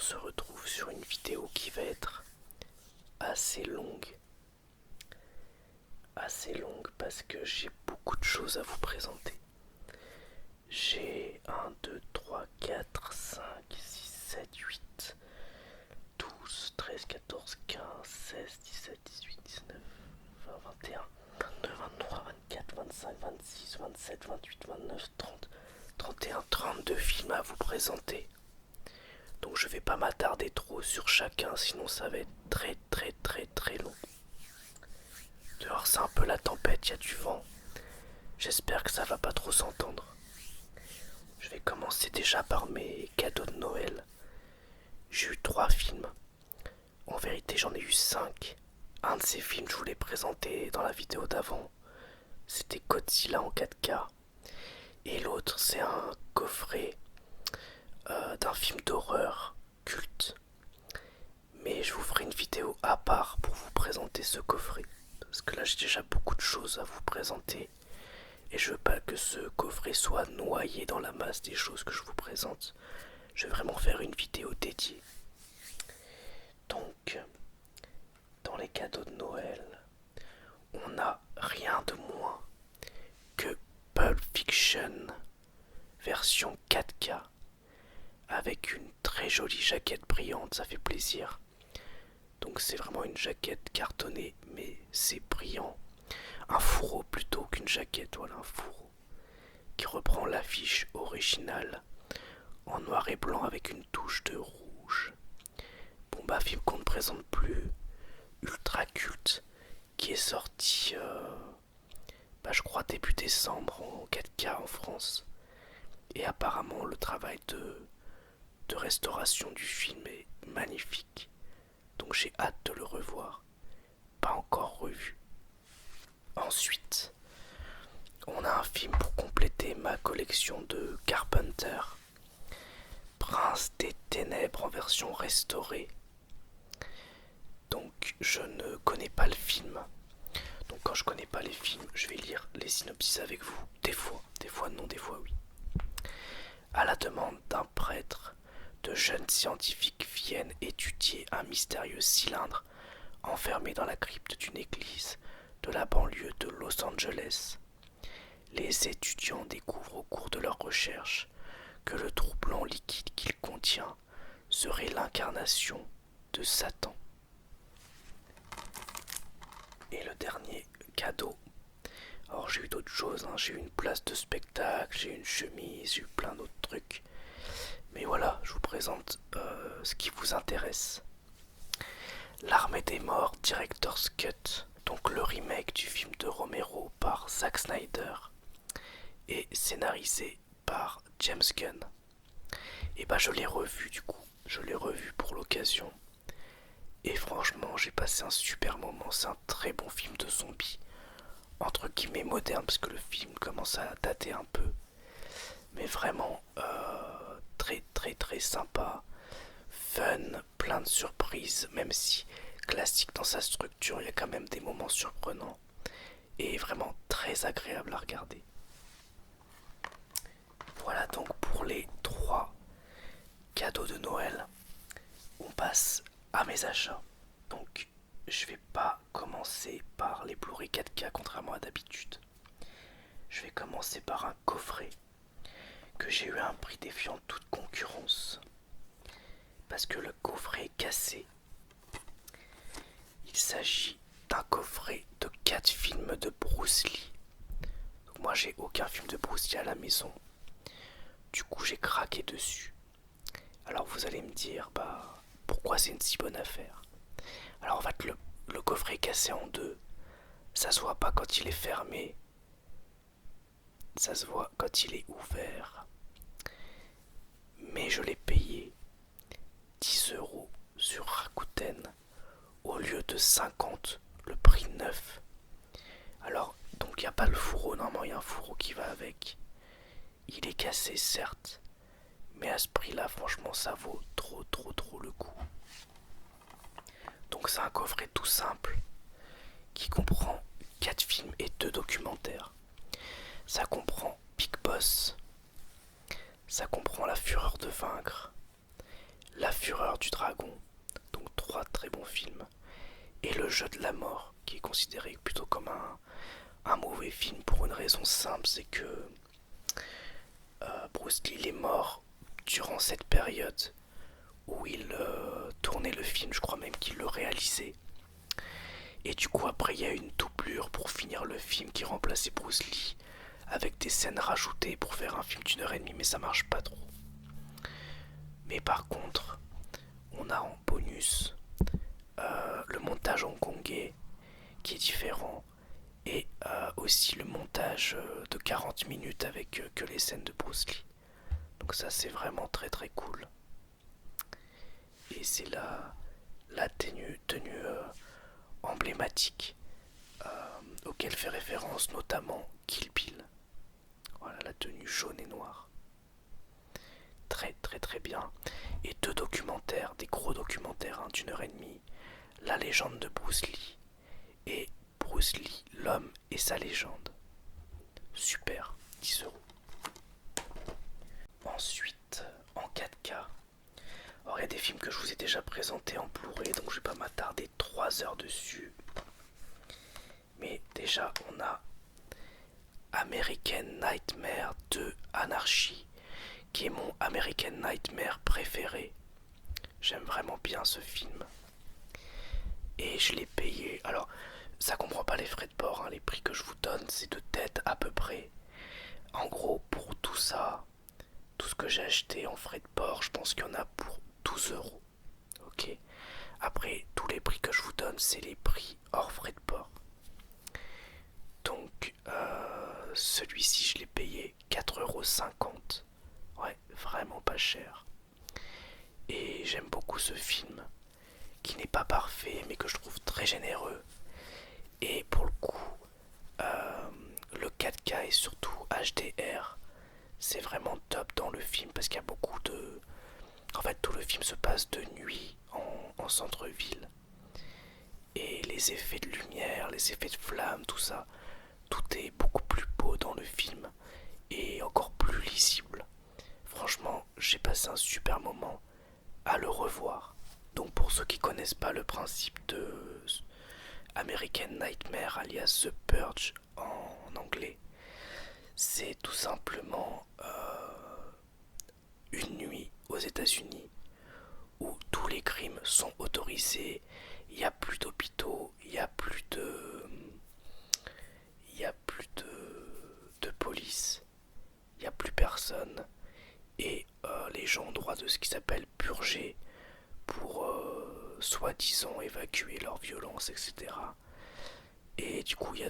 se retrouve sur une vidéo qui va être assez longue. Assez longue parce que j'ai beaucoup de choses à vous présenter. J'ai 1, 2, 3, 4, 5, 6, 7, 8, 12, 13, 14, 15, 16, 17, 18, 19, 20, 21, 22, 23, 24, 25, 26, 27, 28, 29, 30, 31, 32 films à vous présenter. Donc je vais pas m'attarder trop sur chacun, sinon ça va être très long. Dehors c'est un peu la tempête, il y a du vent. J'espère que ça va pas trop s'entendre. Je vais commencer déjà par mes cadeaux de Noël. J'ai eu 3 films. En vérité j'en ai eu 5. Un de ces films je vous l'ai présenté dans la vidéo d'avant. C'était Godzilla en 4K. Et l'autre c'est un coffret d'un film d'horreur culte. Mais je vous ferai une vidéo à part pour vous présenter ce coffret. Parce que là j'ai déjà beaucoup de choses à vous présenter. Et je veux pas que ce coffret soit noyé dans la masse des choses que je vous présente. Je vais vraiment faire une vidéo dédiée. Donc, dans les cadeaux de Noël, on a rien de moins que Pulp Fiction version 4K avec une très jolie jaquette brillante, ça fait plaisir. Donc c'est vraiment une jaquette cartonnée, mais c'est brillant. Un fourreau plutôt qu'une jaquette, voilà, un fourreau qui reprend l'affiche originale en noir et blanc avec une touche de rouge. Bon bah, film qu'on ne présente plus, ultra culte, qui est sorti je crois début décembre en 4K en France. Et apparemment le travail de restauration du film est magnifique. Donc j'ai hâte de le revoir. Pas encore revu. Ensuite, on a un film pour compléter ma collection de Carpenter. Prince des Ténèbres en version restaurée. Donc je ne connais pas le film. Donc quand je connais pas les films, je vais lire les synopsis avec vous. Des fois non, des fois oui. À la demande d'un prêtre, de jeunes scientifiques viennent étudier un mystérieux cylindre enfermé dans la crypte d'une église de la banlieue de Los Angeles. Les étudiants découvrent au cours de leurs recherches que le troublant liquide qu'il contient serait l'incarnation de Satan. Et le dernier cadeau. Alors j'ai eu d'autres choses, j'ai eu une place de spectacle, j'ai eu une chemise, j'ai eu plein d'autres trucs. Mais voilà, je vous présente ce qui vous intéresse. L'Armée des Morts Director's Cut, donc le remake du film de Romero par Zack Snyder et scénarisé par James Gunn. Et je l'ai revu du coup, je l'ai revu pour l'occasion. Et franchement, j'ai passé un super moment, c'est un très bon film de zombies. Entre guillemets moderne, parce que le film commence à dater un peu. Mais vraiment très sympa. Fun, plein de surprises, même si classique dans sa structure, il y a quand même des moments surprenants. Et vraiment très agréable à regarder. Voilà donc pour les 3 cadeaux de Noël. On passe à mes achats. Donc je vais pas commencer par les Blu-ray 4K contrairement à d'habitude. Je vais commencer par un coffret que j'ai eu à un prix défiant toute concurrence. Parce que le coffret est cassé. Il s'agit d'un coffret de 4 films de Bruce Lee. Donc moi j'ai aucun film de Bruce Lee à la maison. Du coup j'ai craqué dessus. Alors vous allez me dire, pourquoi c'est une si bonne affaire? Alors en fait le coffret est cassé en deux. Ça se voit pas quand il est fermé. Ça se voit quand il est ouvert. Mais je l'ai payé 10 € sur Rakuten au lieu de 50, le prix neuf. Alors donc il n'y a pas le fourreau, normalement il y a un fourreau qui va avec. Il est cassé certes, mais à ce prix là franchement ça vaut trop le coup. Donc c'est un coffret tout simple qui comprend 4 films et 2 documentaires. Ça comprend Big Boss, ça comprend La Fureur de vaincre, La Fureur du dragon. Donc 3 très bons films. Et Le Jeu de la mort, qui est considéré plutôt comme un mauvais film pour une raison simple, c'est que Bruce Lee est mort durant cette période où il tournait le film, je crois même qu'il le réalisait. Et du coup après il y a une doublure pour finir le film qui remplaçait Bruce Lee avec des scènes rajoutées pour faire un film d'1 h 30, mais ça marche pas trop. Mais par contre, on a en bonus le montage hongkongais qui est différent et aussi le montage de 40 minutes avec que les scènes de Bruce Lee. Donc ça c'est vraiment très très cool. Et c'est la tenue emblématique auquel fait référence notamment Kill Bill. Voilà la tenue jaune et noire. Très très très bien. Et 2 documentaires, des gros documentaires d'1 h 30. La légende de Bruce Lee et Bruce Lee, l'homme et sa légende. Super, 10 euros. Ensuite, en 4K, alors il y a des films que je vous ai déjà présentés en Blu-ray, donc je vais pas m'attarder 3 heures dessus. Mais déjà, on a American Nightmare 2 Anarchy, qui est mon American Nightmare préféré. J'aime vraiment bien ce film. Et je l'ai payé. Alors, ça comprend pas les frais de port, hein. Les prix que je vous donne, c'est de tête à peu près. En gros, pour tout ça, tout ce que j'ai acheté en frais de port, je pense qu'il y en a pour 12 euros. Ok. Après, tous les prix que je vous donne, c'est les prix hors frais de port. Donc, celui-ci, je l'ai payé 4,50 €. Ouais, vraiment pas cher. Et j'aime beaucoup ce film, qui n'est pas parfait, mais que je trouve très généreux. Et pour le coup, le 4K et surtout HDR, c'est vraiment top dans le film parce qu'il y a beaucoup de... En fait, tout le film se passe de nuit en centre-ville. Et les effets de lumière, les effets de flammes, tout ça, tout est beaucoup plus beau dans le film et encore plus lisible. Franchement, j'ai passé un super moment à le revoir. Donc pour ceux qui connaissent pas le principe de American Nightmare alias The Purge en anglais, c'est tout simplement une nuit aux États-Unis où tous les crimes sont autorisés, il n'y a plus d'hôpitaux, il y a plus de police, il n'y a plus personne et les gens ont droit de ce qui s'appelle purger pour soi-disant évacuer leur violence, etc. Et du coup il y a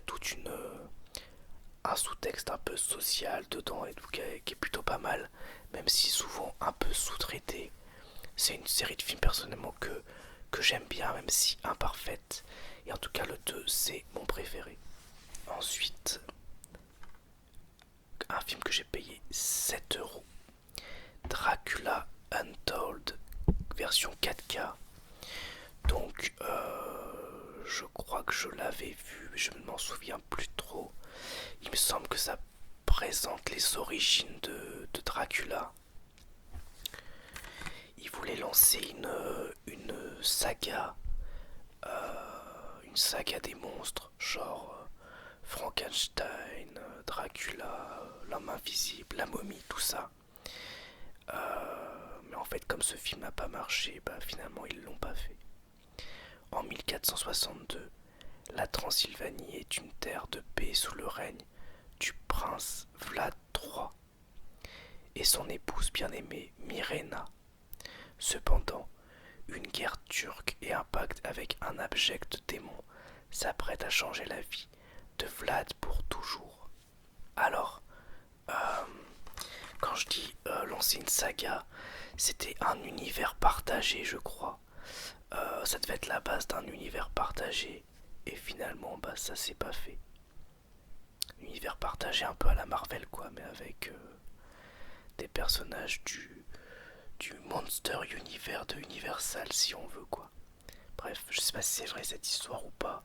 un sous-texte un peu social dedans et tout, qui est plutôt pas mal, même si souvent un peu sous-traité. C'est une série de films personnellement que j'aime bien, même si imparfaite. Et en tout cas le 2 c'est mon préféré. Ensuite, un film que j'ai payé 7 euros. Dracula Untold, version 4K. Donc je crois que je l'avais vu, mais je ne m'en souviens plus trop. Il me semble que ça présente les origines de Dracula. Il voulait lancer une saga des monstres, genre Frankenstein, Dracula, l'homme invisible, la momie, tout ça. Mais en fait, comme ce film n'a pas marché, bah, finalement ils l'ont pas fait. En 1462, la Transylvanie est une terre de paix sous le règne du prince Vlad III et son épouse bien-aimée Mirena. Cependant, une guerre turque et un pacte avec un abject démon s'apprêtent à changer la vie de Vlad pour toujours. Alors, quand je dis lancer une saga, c'était un univers partagé, je crois. Ça devait être la base d'un univers partagé. Et finalement, bah ça s'est pas fait. Univers partagé un peu à la Marvel, quoi, mais avec des personnages du Monster Univers de Universal, si on veut, quoi. Bref, je sais pas si c'est vrai cette histoire ou pas.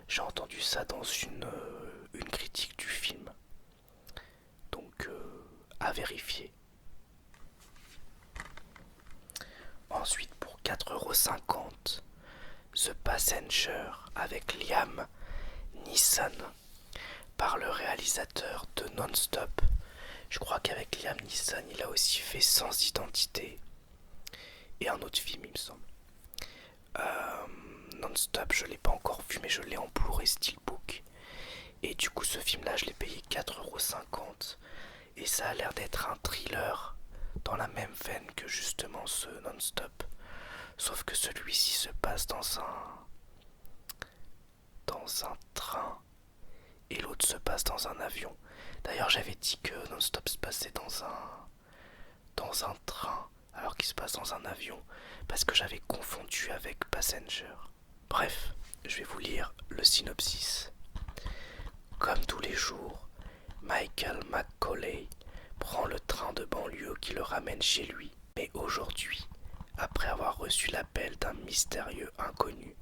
J'ai entendu ça dans une critique du film. Donc, à vérifier. Ensuite, pour 4 4,50€. The Passenger avec Liam Neeson par le réalisateur de Non-Stop. Je crois qu'avec Liam Neeson, il a aussi fait Sans Identité et un autre film, il me semble. Non-Stop, je l'ai pas encore vu, mais je l'ai en Blu-ray Steelbook. Et du coup, ce film-là, je l'ai payé 4,50€. Et ça a l'air d'être un thriller dans la même veine que justement ce Non-Stop. Sauf que celui-ci se passe dans un train et l'autre se passe dans un avion. D'ailleurs, j'avais dit que Non-Stop se passait dans un train alors qu'il se passe dans un avion parce que j'avais confondu avec Passenger. Bref, je vais vous lire le synopsis. Comme tous les jours, Michael McCauley prend le train de banlieue qui le ramène chez lui. Mais aujourd'hui, après avoir reçu l'appel d'un mystérieux inconnu,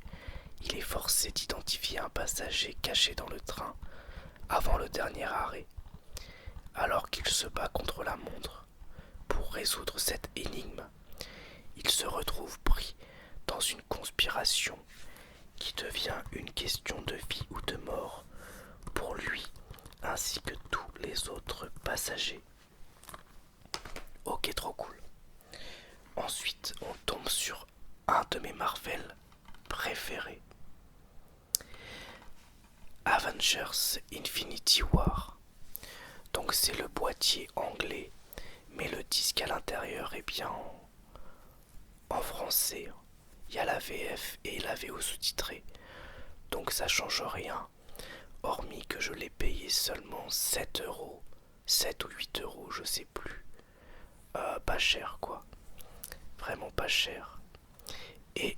il est forcé d'identifier un passager caché dans le train avant le dernier arrêt. Alors qu'il se bat contre la montre pour résoudre cette énigme, il se retrouve pris dans une conspiration qui devient une question de vie ou de mort pour lui ainsi que tous les autres passagers. Ok, trop cool. Ensuite, on tombe sur un de mes Marvel préférés. Avengers Infinity War. Donc c'est le boîtier anglais, mais le disque à l'intérieur est bien en français. Il y a la VF et la VO sous-titrée. Donc ça change rien, hormis que je l'ai payé seulement 7€, 7 ou 8€, je sais plus. Pas cher quoi, vraiment pas cher. Et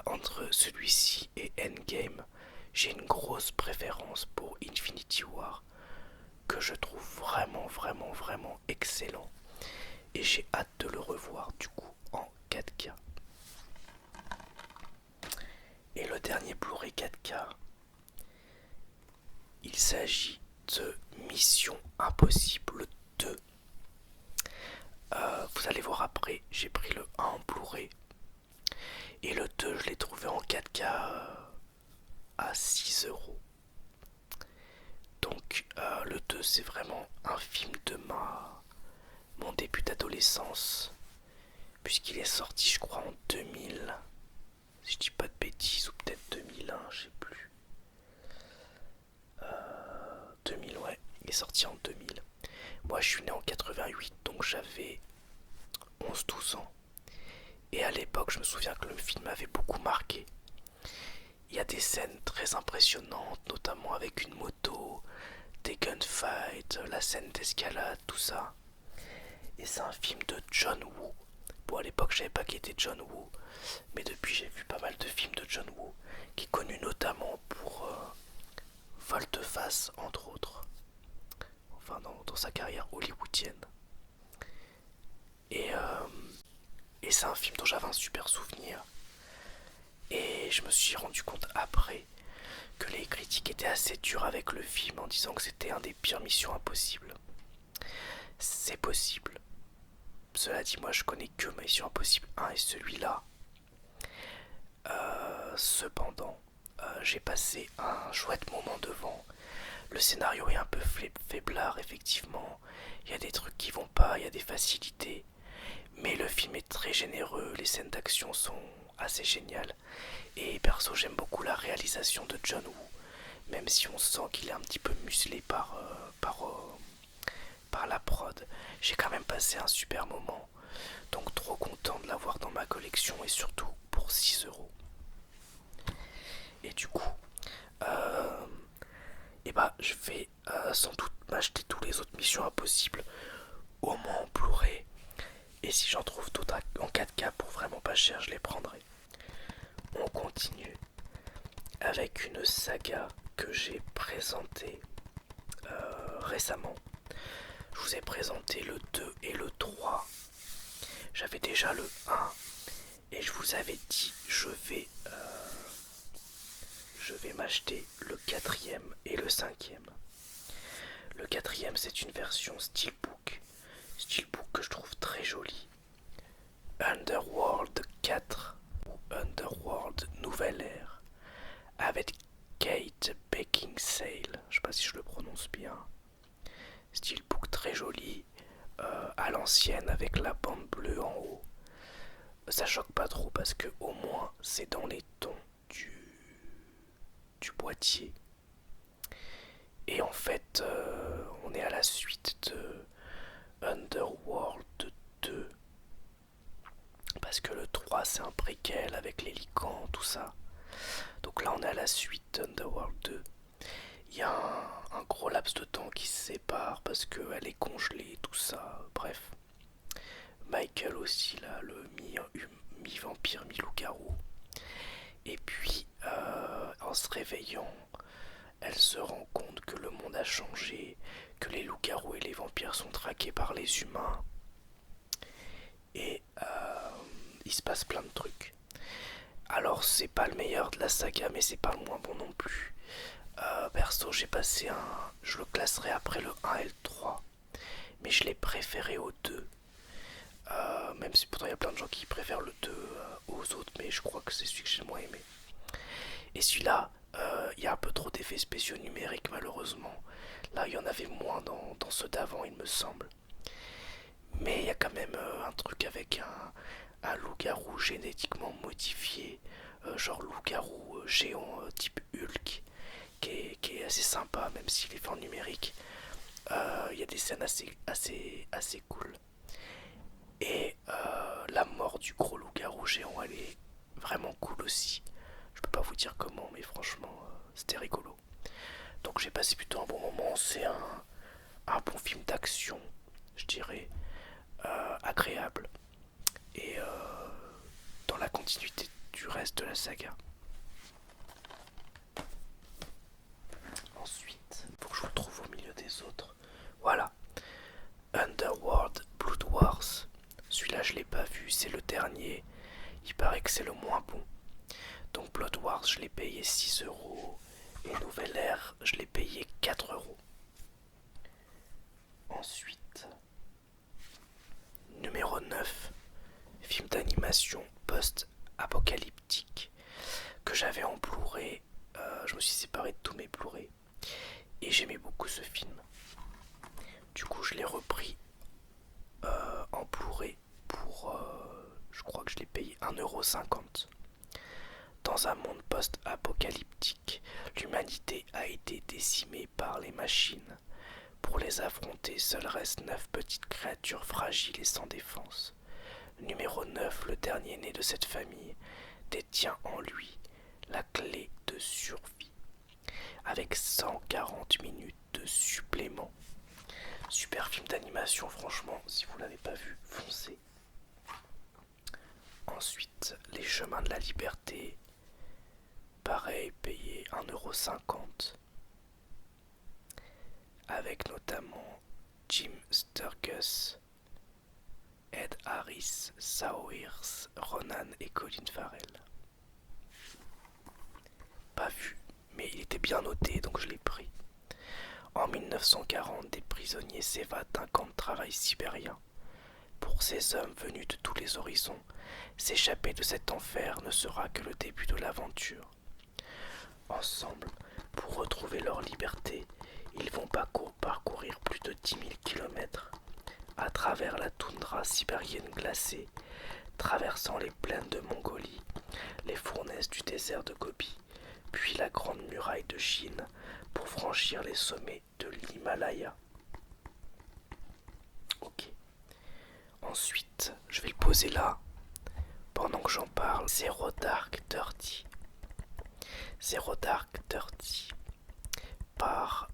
entre celui-ci et Endgame, j'ai une grosse préférence pour Infinity War, que je trouve vraiment excellent. Et j'ai hâte de le revoir du coup en 4K. Et le dernier Blu-ray 4K, il s'agit de Mission Impossible 2. Vous allez voir après, j'ai pris le 1 en Blu-ray. Et le 2, je l'ai trouvé en 4K à 6€. Donc le 2, c'est vraiment un film de mon début d'adolescence. Puisqu'il est sorti, je crois, en 2000. Si je dis pas de bêtises, ou peut-être 2001, je sais plus. 2000, ouais, il est sorti en 2000. Moi, je suis né en 88, donc j'avais 11-12 ans. Et à l'époque, je me souviens que le film m'avait beaucoup marqué. Il y a des scènes très impressionnantes, notamment avec une moto, des gunfights, la scène d'escalade, tout ça. Et c'est un film de John Woo. Bon, à l'époque, je savais pas qui était John Woo, mais depuis, j'ai vu pas mal de films de John Woo, qui est connu notamment pour Volte-Face, entre autres. Enfin, dans sa carrière hollywoodienne. Et c'est un film dont j'avais un super souvenir. Et je me suis rendu compte après que les critiques étaient assez dures avec le film en disant que c'était un des pires Missions Impossibles. C'est possible. Cela dit, moi je connais que Mission Impossible 1 et celui-là. Cependant, j'ai passé un chouette moment devant. Le scénario est un peu faiblard, effectivement. Il y a des trucs qui vont pas, il y a des facilités. Mais le film est très généreux, les scènes d'action sont assez géniales. Et perso, j'aime beaucoup la réalisation de John Woo, même si on sent qu'il est un petit peu muselé par la prod. J'ai quand même passé un super moment, donc trop content de l'avoir dans ma collection et surtout pour 6€. Et du coup, je vais sans doute m'acheter tous les autres Missions Impossibles, au moins en Blu-ray. Et si j'en trouve d'autres en 4K pour vraiment pas cher, je les prendrai. On continue avec une saga que j'ai présentée récemment. Je vous ai présenté le 2 et le 3. J'avais déjà le 1 et je vous avais dit je vais m'acheter le 4e et le 5e. Le 4e, c'est une version Steelbook que je trouve très jolie. Underworld 4 ou parce que au moins c'est dans les tons du boîtier. Et en fait, on est à la suite de Underworld 2. Parce que le 3 c'est un préquel avec les licans, tout ça. Donc là on est à la suite d'Underworld 2. Il y a un gros laps de temps qui se sépare parce qu'elle est congelée, tout ça. Bref. Michael aussi, là, le mi-vampire, mi-loup-garou. Et puis, en se réveillant, elle se rend compte que le monde a changé, que les loups-garous et les vampires sont traqués par les humains. Et il se passe plein de trucs. Alors, c'est pas le meilleur de la saga, mais c'est pas le moins bon non plus. Perso, j'ai passé un. Je le classerai après le 1 et le 3. Mais je l'ai préféré au 2. Même si pourtant il y a plein de gens qui préfèrent le 2 aux autres, mais je crois que c'est celui que j'ai le moins aimé. Et celui-là, il y a un peu trop d'effets spéciaux numériques malheureusement. Là, il y en avait moins dans ceux d'avant, il me semble. Mais il y a quand même un truc avec un loup-garou génétiquement modifié, genre loup-garou géant type Hulk, qui est assez sympa, même s'il est fait en numérique. Il y a des scènes assez cool. Et la mort du gros loup-garou géant, elle est vraiment cool aussi. Je peux pas vous dire comment, mais franchement, c'était rigolo. Donc j'ai passé plutôt un bon moment. C'est un bon film d'action, je dirais, agréable. Et dans la continuité du reste de la saga. Ensuite, faut que je vous trouve au milieu des autres. Voilà. Underworld Blood Wars. Celui-là, je l'ai pas vu, c'est le dernier. Il paraît que c'est le moins bon. Donc Blood Wars, je l'ai payé 6 € et Nouvelle Ère, je l'ai payé 4 €. Ensuite, numéro 9, film d'animation post-apocalyptique que j'avais en Blu-ray. Je me suis séparé de tous mes Blu-ray et j'aimais beaucoup ce film. Du coup, je l'ai repris en Blu-ray pour, je crois que je l'ai payé 1,50 €. Dans un monde post-apocalyptique, l'humanité a été décimée par les machines. Pour les affronter, seuls restent 9 petites créatures fragiles et sans défense. Numéro 9, le dernier né de cette famille, détient en lui la clé de survie. Avec 140 minutes de supplément. Super film d'animation, franchement, si vous ne l'avez pas vu, foncez. Ensuite, Les Chemins de la Liberté. Pareil, payé 1,50 €. Avec notamment Jim Sturgis, Ed Harris, Saoirse Ronan et Colin Farrell. Pas vu, mais il était bien noté, donc je l'ai pris. En 1940, des prisonniers s'évadent d'un camp de travail sibérien. Pour ces hommes venus de tous les horizons, s'échapper de cet enfer ne sera que le début de l'aventure. Ensemble, pour retrouver leur liberté, ils vont parcourir plus de 10 000 kilomètres à travers la toundra sibérienne glacée, traversant les plaines de Mongolie, les fournaises du désert de Gobi, puis la grande muraille de Chine pour franchir les sommets de l'Himalaya. Ok. Ensuite, je vais le poser là, pendant que j'en parle. Zero Dark Thirty. Zero Dark Thirty par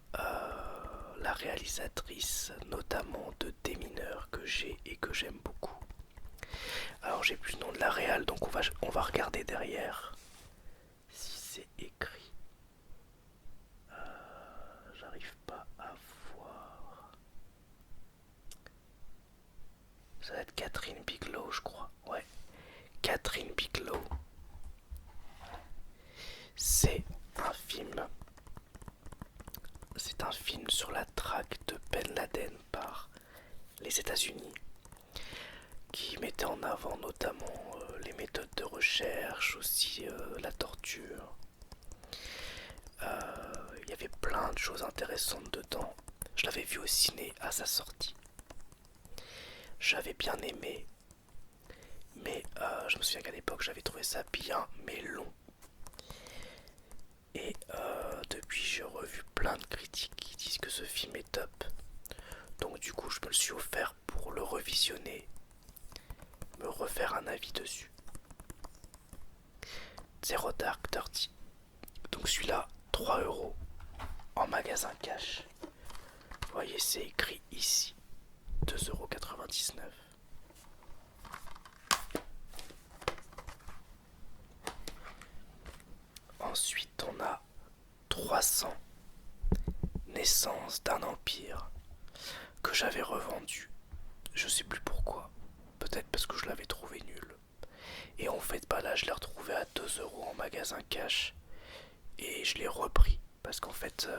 la réalisatrice notamment de Démineur que j'ai et que j'aime beaucoup. Alors j'ai plus le nom de la réal, donc on va regarder derrière si c'est écrit. J'arrive pas à voir. Ça va être Catherine Bigelow, je crois. Ouais, Catherine Bigelow. C'est un film sur la traque de Ben Laden par les États-Unis, qui mettait en avant notamment les méthodes de recherche, aussi la torture. Il y avait plein de choses intéressantes dedans. Je l'avais vu au ciné à sa sortie. J'avais bien aimé. Mais je me souviens qu'à l'époque j'avais trouvé ça bien mais long. Et depuis j'ai revu plein de critiques qui disent que ce film est top. Donc du coup je me le suis offert pour le revisionner, me refaire un avis dessus. Zero Dark Thirty. Donc celui-là, 3 € en magasin cash. Vous voyez, c'est écrit ici, 2,99 €. Ensuite, on a 300 naissances d'un empire que j'avais revendu. Je sais plus pourquoi. Peut-être parce que je l'avais trouvé nul. Et en fait, bah là, je l'ai retrouvé à 2 € en magasin cash. Et je l'ai repris. Parce qu'en fait,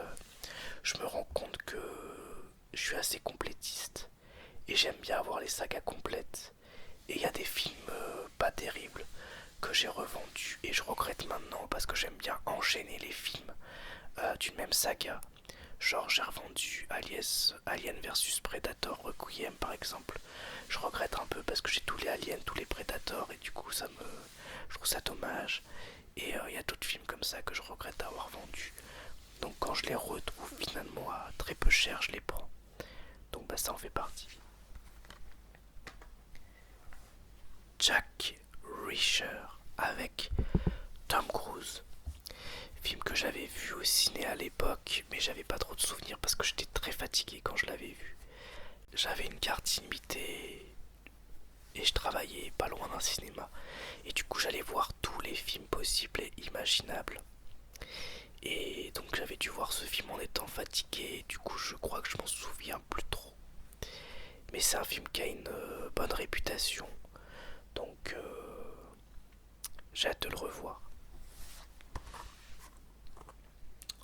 je me rends compte que je suis assez complétiste. Et j'aime bien avoir les sagas complètes. Et il y a des films pas terribles que j'ai revendus. Et je regrette maintenant parce que j'aime bien enchaîner les films d'une même saga. Genre j'ai revendu Alien vs Predator Requiem par exemple. Je regrette un peu parce que j'ai tous les Aliens, tous les Predators et du coup je trouve ça dommage. Et il y a d'autres films comme ça que je regrette d'avoir vendus. Donc quand je les retrouve finalement à très peu cher, je les prends. Donc bah ça en fait partie. Jack Reacher avec Tom Cruise. Film que j'avais vu au ciné à l'époque, mais j'avais pas trop de souvenirs parce que j'étais très fatigué quand je l'avais vu. J'avais une carte illimitée et je travaillais pas loin d'un cinéma. Et du coup j'allais voir tous les films possibles et imaginables. Et donc j'avais dû voir ce film en étant fatigué, du coup je crois que je m'en souviens plus trop. Mais c'est un film qui a une bonne réputation, donc j'ai hâte de le revoir.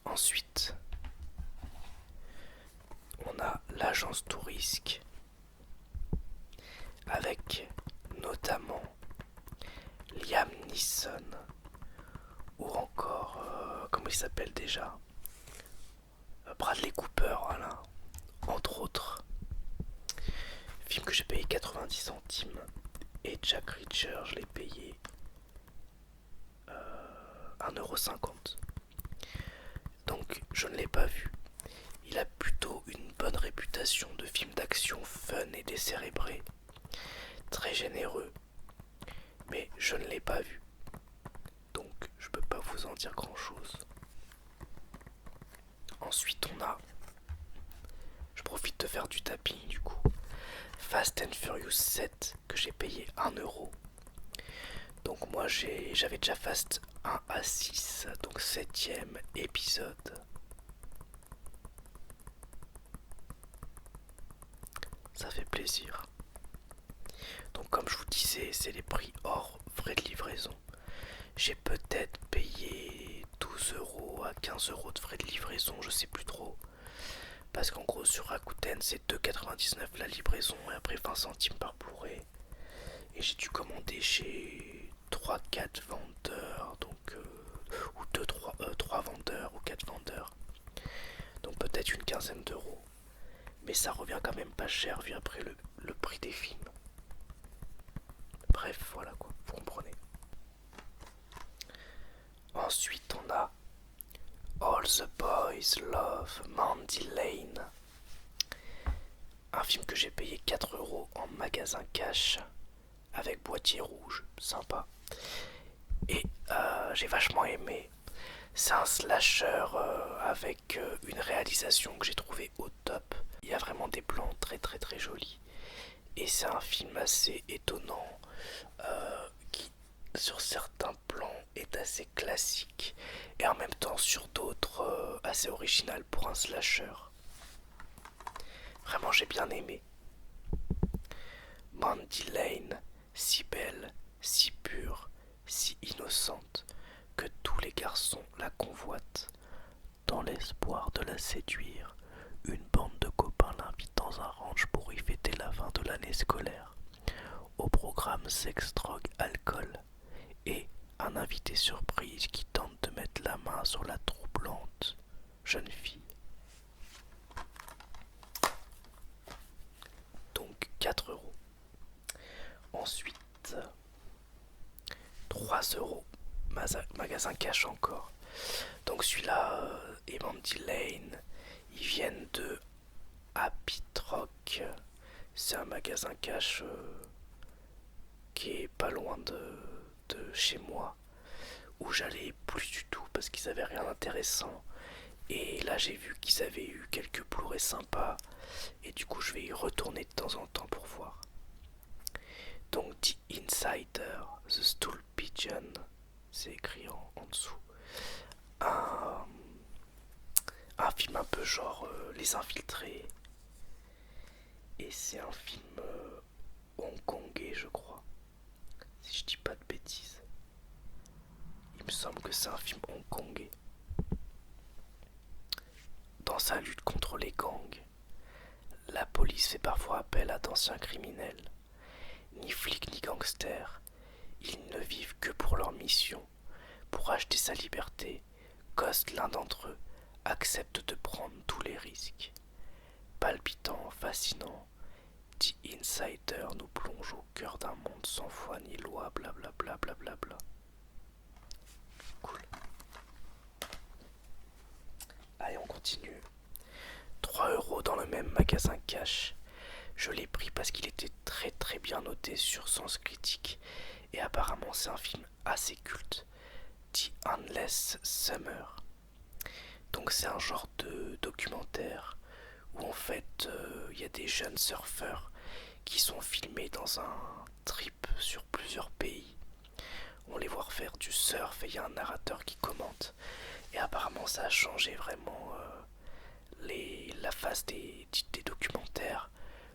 Ensuite, on a l'agence Tourisque avec notamment Liam Neeson ou encore, comment il s'appelle déjà, Bradley Cooper, voilà, entre autres. Film que j'ai payé 90 centimes et Jack Reacher, je l'ai payé 1,50 €. Donc je ne l'ai pas vu. Il a plutôt une bonne réputation de film d'action fun et décérébré, très généreux, mais je ne l'ai pas vu. Donc je peux pas vous en dire grand chose. Ensuite je profite de faire du tapping du coup, Fast and Furious 7 que j'ai payé 1 €. Donc moi j'avais déjà Fast 1 à 6, donc 7ème épisode. Ça fait plaisir. Donc comme je vous disais, c'est les prix hors frais de livraison. J'ai peut-être payé 12 € à 15 € de frais de livraison, je sais plus trop. Parce qu'en gros sur Rakuten c'est 2,99 € la livraison et après 20 centimes par Blu-ray. Et j'ai dû commander chez 3-4 vendeurs, donc ou 3 vendeurs ou 4 vendeurs. Donc peut-être une quinzaine d'euros. Mais ça revient quand même pas cher vu après le prix des films. Bref, voilà quoi, vous comprenez. Ensuite, on a All the Boys Love Mandy Lane. Un film que j'ai payé 4 € en magasin cash avec boîtier rouge, sympa. Et j'ai vachement aimé. C'est un slasher avec une réalisation que j'ai trouvée au top. Il y a vraiment des plans très très très jolis. Et c'est un film assez étonnant qui sur certains plans est assez classique et en même temps sur d'autres assez original pour un slasher. Vraiment j'ai bien aimé. Mandy Lane, si belle, si pure, si innocente que tous les garçons la convoitent. Dans l'espoir de la séduire, une bande de copains l'invite dans un ranch pour y fêter la fin de l'année scolaire. Au programme sexe, drogue, alcool et un invité surprise qui tente de mettre la main sur la troublante jeune fille. Donc 4 €. Ensuite, 3 euros. Magasin cash encore. Donc celui-là et Mandy Lane, ils viennent de Happy Troc. C'est un magasin cash qui est pas loin de chez moi, où j'allais plus du tout parce qu'ils avaient rien d'intéressant. Et là j'ai vu qu'ils avaient eu quelques Blu-ray sympas, et du coup je vais y retourner de temps en temps pour voir. Donc The Insider, The Stool Pigeon, c'est écrit en dessous. Un, un film un peu genre Les Infiltrés. Et c'est un film hongkongais, je crois. Si je dis pas de bêtises. Il me semble que c'est un film hongkongais. Dans sa lutte contre les gangs, la police fait parfois appel à d'anciens criminels. Ni flics ni gangsters, ils ne vivent que pour leur mission. Pour acheter sa liberté, Ghost, l'un d'entre eux, accepte de prendre tous les risques. Palpitant, fascinant, The Insider nous plonge au cœur d'un monde sans foi ni loi, blablabla. Bla. Cool. Allez, on continue. 3 € dans le même magasin cash. Je l'ai pris parce qu'il était très très bien noté sur Sens Critique, et apparemment c'est un film assez culte. The Endless Summer. Donc c'est un genre de documentaire où en fait il y a des jeunes surfeurs qui sont filmés dans un trip sur plusieurs pays. On les voit faire du surf et il y a un narrateur qui commente. Et apparemment ça a changé vraiment la face des documentaires,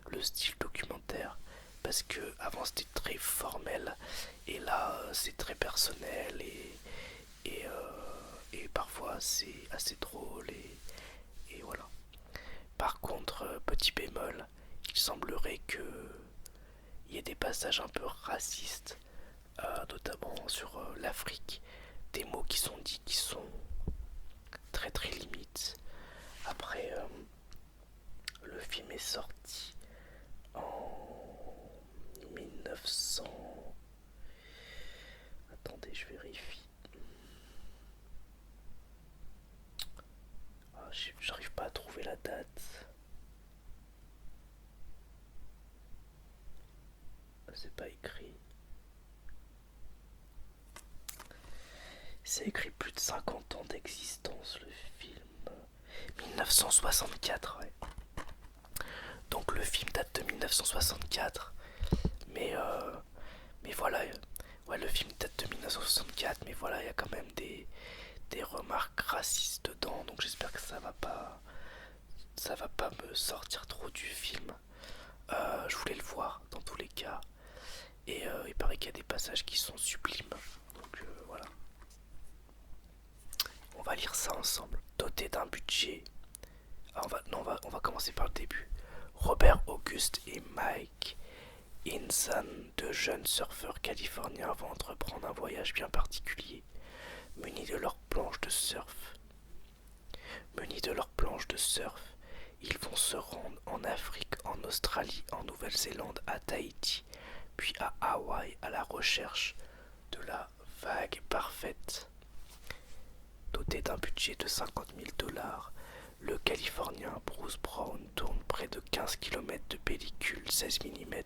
le style documentaire, parce que avant c'était très formel et là c'est très personnel et parfois c'est assez drôle et voilà. Par contre, petit bémol, il semblerait que il y ait des passages un peu racistes, notamment sur l'Afrique, des mots qui sont dits qui sont très très limites. Après, le film est sorti en 1900. Attendez, je vérifie. J'arrive pas à trouver la date. C'est pas écrit. C'est écrit plus de 50 ans d'existence, le film. 1964, ouais. Donc le film date de 1964. Mais voilà. Ouais, le film date de 1964, mais voilà, il y a quand même des remarques racistes dedans, donc j'espère que ça va pas me sortir trop du film. Je voulais le voir dans tous les cas, et il paraît qu'il y a des passages qui sont sublimes, donc voilà. On va lire ça ensemble. Doté d'un budget, on va commencer par le début. Robert August et Mike Insan, deux jeunes surfeurs californiens, vont entreprendre un voyage bien particulier. Munis de leurs planches de surf, ils vont se rendre en Afrique, en Australie, en Nouvelle-Zélande, à Tahiti, puis à Hawaï à la recherche de la vague parfaite. Doté d'un budget de 50 000 $, le Californien Bruce Brown tourne près de 15 km de pellicule 16 mm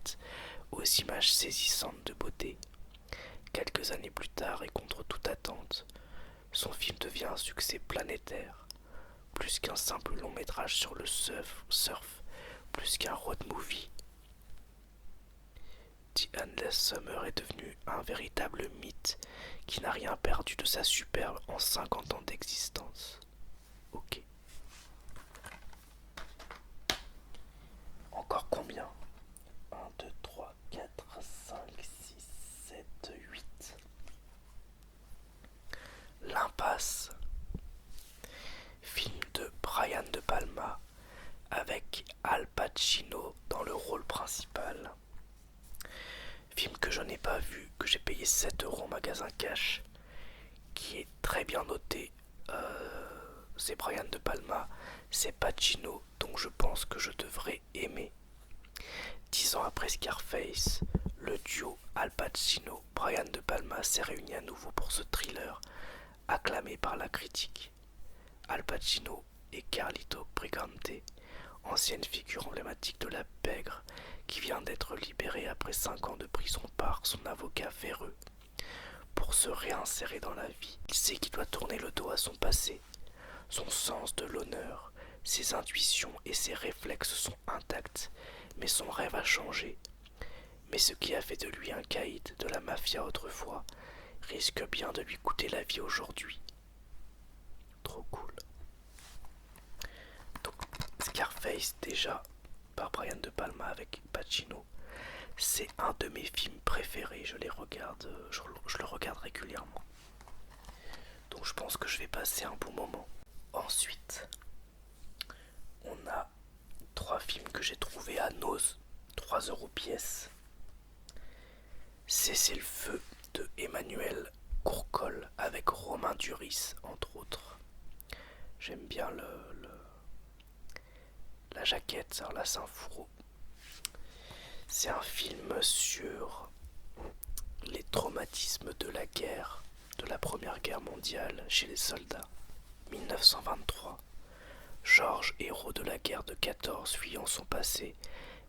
aux images saisissantes de beauté. Quelques années plus tard et contre toute attente, son film devient un succès planétaire. Plus qu'un simple long métrage sur le surf, plus qu'un road movie. The Endless Summer est devenu un véritable mythe qui n'a rien perdu de sa superbe en 50 ans d'existence. Ok. Encore combien? 1, 2, 3, 4, 5, 6, 7, 8. L'Impasse. Film de Brian De Palma avec Al Pacino dans le rôle principal. Film que je n'ai pas vu, que j'ai payé 7 € en magasin cash, qui est très bien noté. C'est Brian De Palma, c'est Pacino, donc je pense que je devrais aimer. 10 ans après Scarface, le duo Al Pacino-Brian De Palma s'est réuni à nouveau pour ce thriller acclamé par la critique. Al Pacino et Carlito Brigante, ancienne figure emblématique de la pègre qui vient d'être libérée après 5 ans de prison par son avocat véreux. Pour se réinsérer dans la vie, il sait qu'il doit tourner le dos à son passé. Son sens de l'honneur, ses intuitions et ses réflexes sont intacts, mais son rêve a changé. Mais ce qui a fait de lui un caïd de la mafia autrefois risque bien de lui coûter la vie aujourd'hui. Trop cool. Donc Scarface, déjà, par Brian De Palma avec Pacino, c'est un de mes films préférés, je le regarde régulièrement. Donc je pense que je vais passer un bon moment. Ensuite, on a 3 films que j'ai trouvés à Nose, 3 € pièce. Cessez-le-feu de Emmanuel Courcol avec Romain Duris, entre autres. J'aime bien la jaquette, alors là c'est un fourreau. C'est un film sur les traumatismes de la guerre, de la Première Guerre mondiale chez les soldats. 1923. Georges, héros de la guerre de 14, fuyant son passé,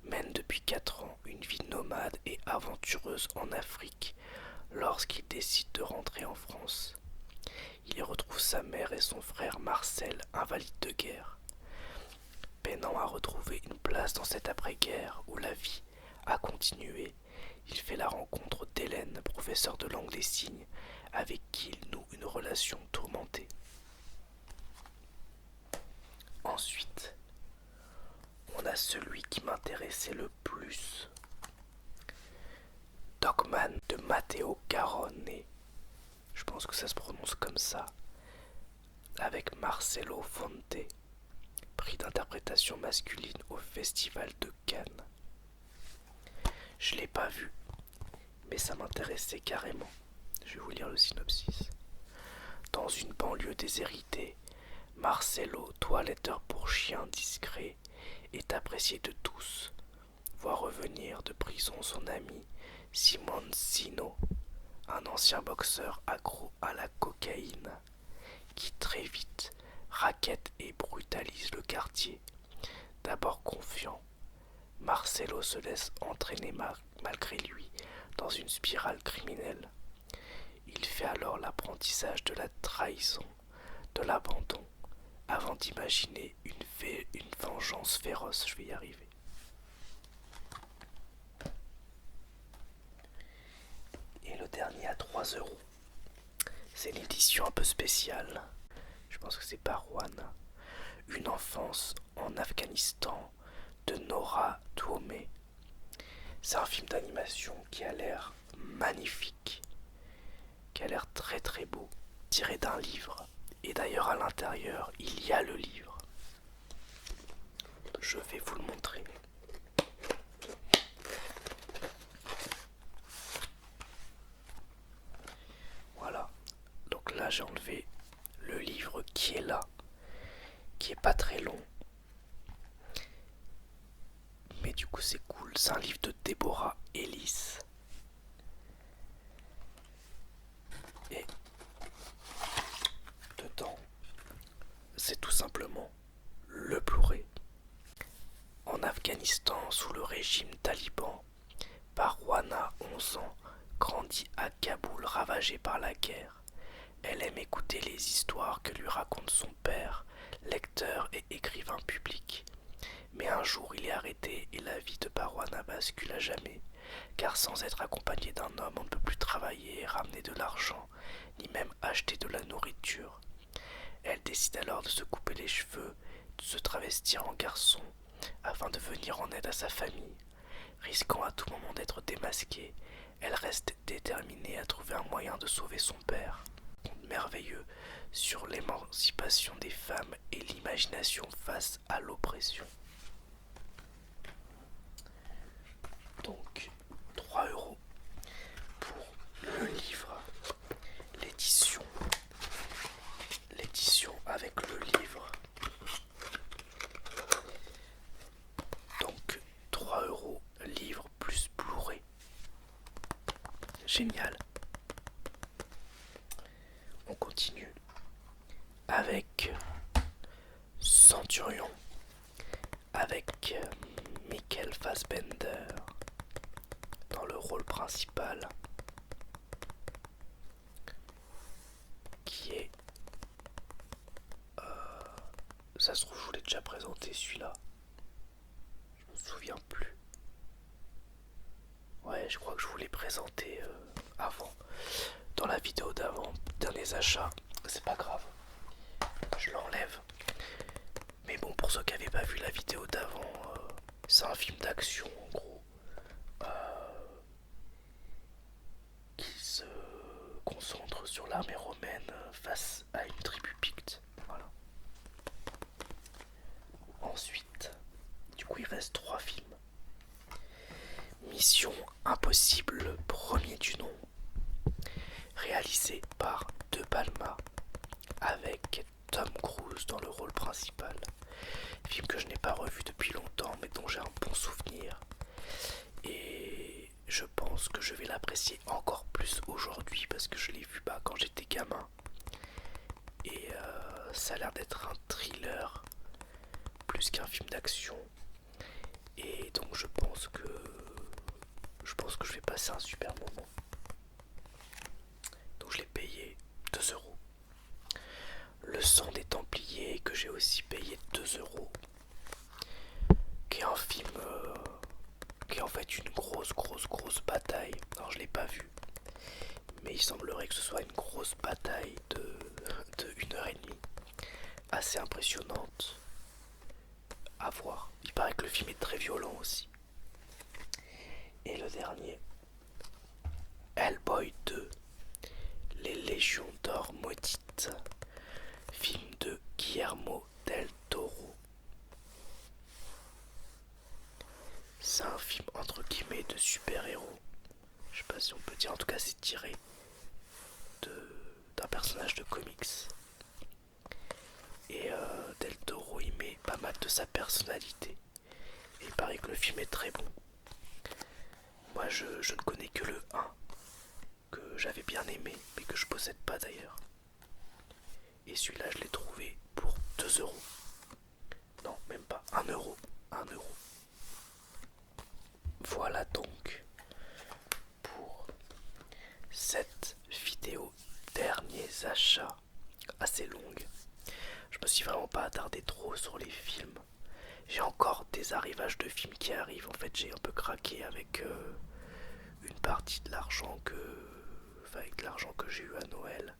mène depuis 4 ans une vie nomade et aventureuse en Afrique lorsqu'il décide de rentrer en France. Il y retrouve sa mère et son frère Marcel, invalides de guerre. Peinant à retrouver une place dans cette après-guerre où la vie a continué, il fait la rencontre d'Hélène, professeure de langue des signes, avec qui il noue une relation tourmentée. Ensuite, on a celui qui m'intéressait le plus. Dogman de Matteo Garrone, je pense que ça se prononce comme ça, avec Marcello Fonte, prix d'interprétation masculine au Festival de Cannes. Je l'ai pas vu, mais ça m'intéressait carrément. Je vais vous lire le synopsis. Dans une banlieue déshéritée, Marcello, toiletteur pour chien discret, est apprécié de tous. Voit revenir de prison son ami Simoncino, un ancien boxeur accro à la cocaïne, qui très vite raquette et brutalise le quartier. D'abord confiant, Marcello se laisse entraîner malgré lui dans une spirale criminelle. Il fait alors l'apprentissage de la trahison, de l'abandon, avant d'imaginer une vengeance féroce. Je vais y arriver. Et le dernier à 3€. C'est l'édition un peu spéciale. Je pense que c'est Barwana. Une enfance en Afghanistan de Nora Twomey. C'est un film d'animation qui a l'air magnifique, qui a l'air très très beau, tiré d'un livre. Et d'ailleurs à l'intérieur, il y a le livre. Je vais vous le montrer. Voilà. Donc là j'ai enlevé le livre qui est là, qui est pas très long. Mais du coup c'est cool. C'est un livre de Deborah Ellis. Et dedans, c'est tout simplement le Blu-ray. En Afghanistan, sous le régime taliban, Barwana, 11 ans, grandit à Kaboul ravagé par la guerre. Elle aime écouter les histoires que lui raconte son père, lecteur et écrivain public. Mais un jour il est arrêté et la vie de Barwana bascule à jamais, car sans être accompagné d'un homme on ne peut plus travailler, ramener de l'argent, ni même acheter de la nourriture. Elle décide alors de se couper les cheveux, de se travestir en garçon, afin de venir en aide à sa famille. Risquant à tout moment d'être démasquée, elle reste déterminée à trouver un moyen de sauver son père. Merveilleux sur l'émancipation des femmes et l'imagination face à l'oppression. Donc 3€ pour le livre, l'édition avec le livre. Donc 3€ livre plus Blu-ray. génial. On continue avec Centurion, avec Michael Fassbender dans le rôle principal, qui est... ça se trouve, je vous l'ai déjà présenté celui-là. Je me souviens plus. Ouais, je crois que je vous l'ai présenté avant. Dans la vidéo d'avant, derniers achats. C'est pas grave. Je l'enlève. Mais bon, pour ceux qui n'avaient pas vu la vidéo d'avant, c'est un film d'action en gros. Qui se concentre sur l'armée romaine face à une tribu picte. Voilà. Ensuite, du coup, il reste 3 films. Mission Impossible, premier du nom, réalisé par De Palma, avec Tom Cruise dans le rôle principal. Film que je n'ai pas revu depuis longtemps, mais dont j'ai un bon souvenir. Et je pense que je vais l'apprécier encore plus aujourd'hui, parce que je l'ai vu quand j'étais gamin. Et ça a l'air d'être un thriller, plus qu'un film d'action. Et donc je pense que je vais passer un super moment. Donc je l'ai payé 2€. Le sang des Templiers, que j'ai aussi payé 2€, qui est un film qui est en fait une grosse bataille. Alors je l'ai pas vu, mais il semblerait que ce soit une grosse bataille de 1h30, assez impressionnante à voir. Il paraît que le film est très violent aussi. Et le dernier, Hellboy 2, Les Légions d'Or maudites, film de Guillermo del Toro. C'est un film entre guillemets de super-héros. Je sais pas si on peut dire, en tout cas c'est tiré d'un personnage de comics. Et Del Toro y met pas mal de sa personnalité. Et il paraît que le film est très bon. Moi je ne connais que le 1, que j'avais bien aimé, mais que je possède pas d'ailleurs. Et celui-là je l'ai trouvé pour 2€. Non, même pas, 1€. 1€. Voilà donc pour cette vidéo derniers achats assez longue. Je me suis vraiment pas attardé trop sur les films. J'ai encore des arrivages de films qui arrivent. En fait, j'ai un peu craqué avec une partie de l'argent avec l'argent que j'ai eu à Noël.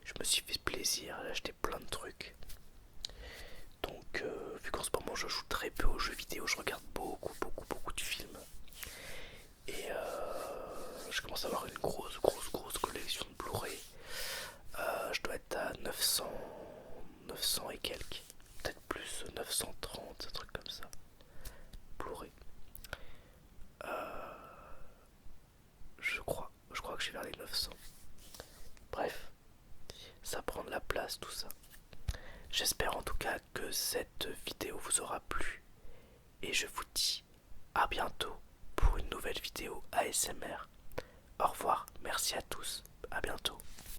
Je me suis fait plaisir, j'ai acheté plein de trucs. Donc, vu qu'en ce moment je joue très peu aux jeux vidéo, je regarde beaucoup de films. Et je commence à avoir une grosse collection de Blu-ray. Je dois être à 900 et quelques. Peut-être plus, 930, un truc comme ça. Blu-ray. Je crois que je suis vers les 900. Bref, ça prend de la place tout ça. J'espère en tout cas que cette vidéo vous aura plu. Et je vous dis à bientôt pour une nouvelle vidéo ASMR. Au revoir, merci à tous, à bientôt.